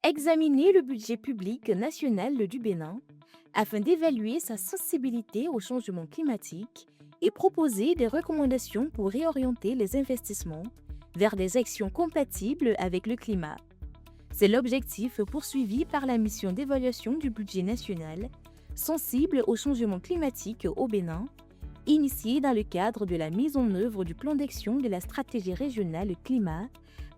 Examiner le budget public national du Bénin afin d'évaluer sa sensibilité au changement climatique et proposer des recommandations pour réorienter les investissements vers des actions compatibles avec le climat. C'est l'objectif poursuivi par la mission d'évaluation du budget national sensible au changement climatique au Bénin, initiée dans le cadre de la mise en œuvre du plan d'action de la stratégie régionale climat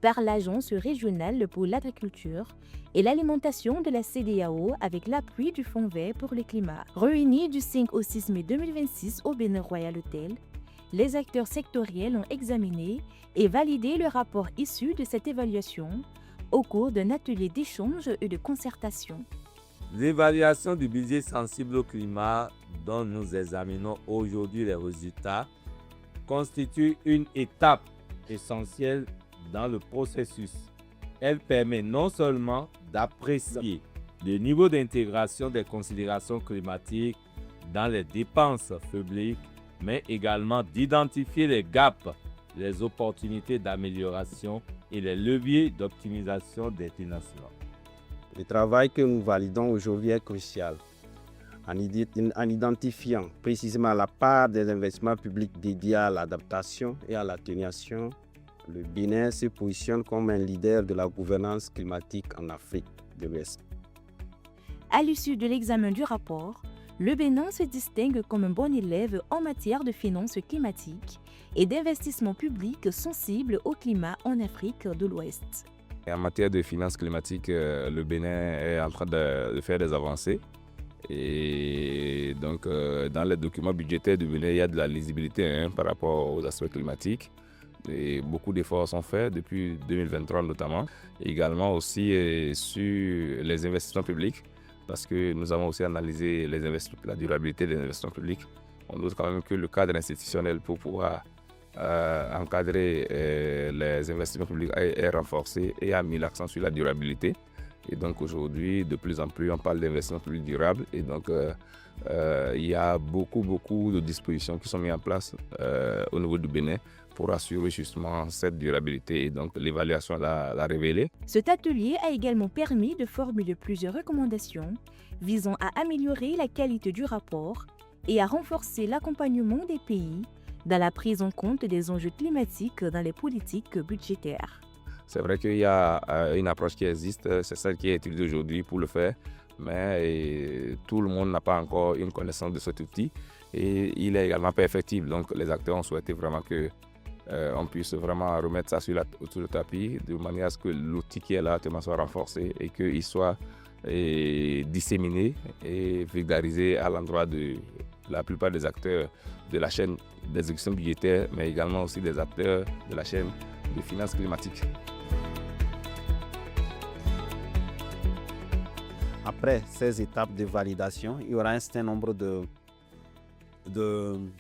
par l'Agence régionale pour l'agriculture et l'alimentation de la CEDEAO avec l'appui du Fonds vert pour le climat. Réunis du 5 au 6 mai 2026 au Bénin Royal Hotel, les acteurs sectoriels ont examiné et validé le rapport issu de cette évaluation au cours d'un atelier d'échange et de concertation. L'évaluation du budget sensible au climat dont nous examinons aujourd'hui les résultats constitue une étape essentielle dans le processus. Elle permet non seulement d'apprécier le niveau d'intégration des considérations climatiques dans les dépenses publiques, mais également d'identifier les gaps, les opportunités d'amélioration et les leviers d'optimisation des financements. Le travail que nous validons aujourd'hui est crucial. En identifiant précisément la part des investissements publics dédiés à l'adaptation et à l'atténuation, le Bénin se positionne comme un leader de la gouvernance climatique en Afrique de l'Ouest. À l'issue de l'examen du rapport, le Bénin se distingue comme un bon élève en matière de finances climatiques et d'investissements publics sensibles au climat en Afrique de l'Ouest. En matière de finances climatiques, le Bénin est en train de faire des avancées. Et donc, dans les documents budgétaires du Bénin, il y a de la lisibilité par rapport aux aspects climatiques. Et beaucoup d'efforts sont faits depuis 2023 notamment. Et également aussi sur les investissements publics, parce que nous avons aussi analysé la durabilité des investissements publics. On note quand même que le cadre institutionnel pour pouvoir encadrer les investissements publics est renforcé et a mis l'accent sur la durabilité. Et donc aujourd'hui, de plus en plus, on parle d'investissement public durable. Et donc, il y a beaucoup de dispositions qui sont mises en place au niveau du Bénin pour assurer justement cette durabilité. Et donc, l'évaluation l'a révélé. Cet atelier a également permis de formuler plusieurs recommandations visant à améliorer la qualité du rapport et à renforcer l'accompagnement des pays dans la prise en compte des enjeux climatiques dans les politiques budgétaires. C'est vrai qu'il y a une approche qui existe, c'est celle qui est utilisée aujourd'hui pour le faire, mais tout le monde n'a pas encore une connaissance de cet outil et il est également perfectible. Donc les acteurs ont souhaité vraiment qu'on puisse vraiment remettre ça sur le tapis de manière à ce que l'outil qui est là soit renforcé et qu'il soit disséminé et vulgarisé à l'endroit de la plupart des acteurs de la chaîne d'exécution budgétaire, mais également aussi des acteurs de la chaîne de finances climatiques. Après ces étapes de validation, il y aura un certain nombre de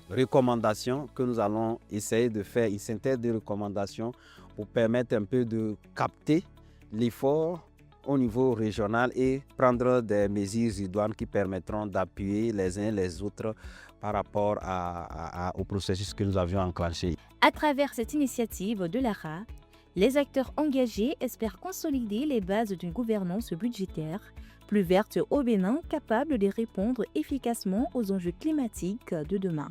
recommandations que nous allons essayer de faire, une synthèse de recommandations pour permettre un peu de capter l'effort au niveau régional et prendre des mesures idoines qui permettront d'appuyer les uns les autres par rapport au processus que nous avions enclenché. À travers cette initiative de l'ARA, les acteurs engagés espèrent consolider les bases d'une gouvernance budgétaire plus verte au Bénin, capable de répondre efficacement aux enjeux climatiques de demain.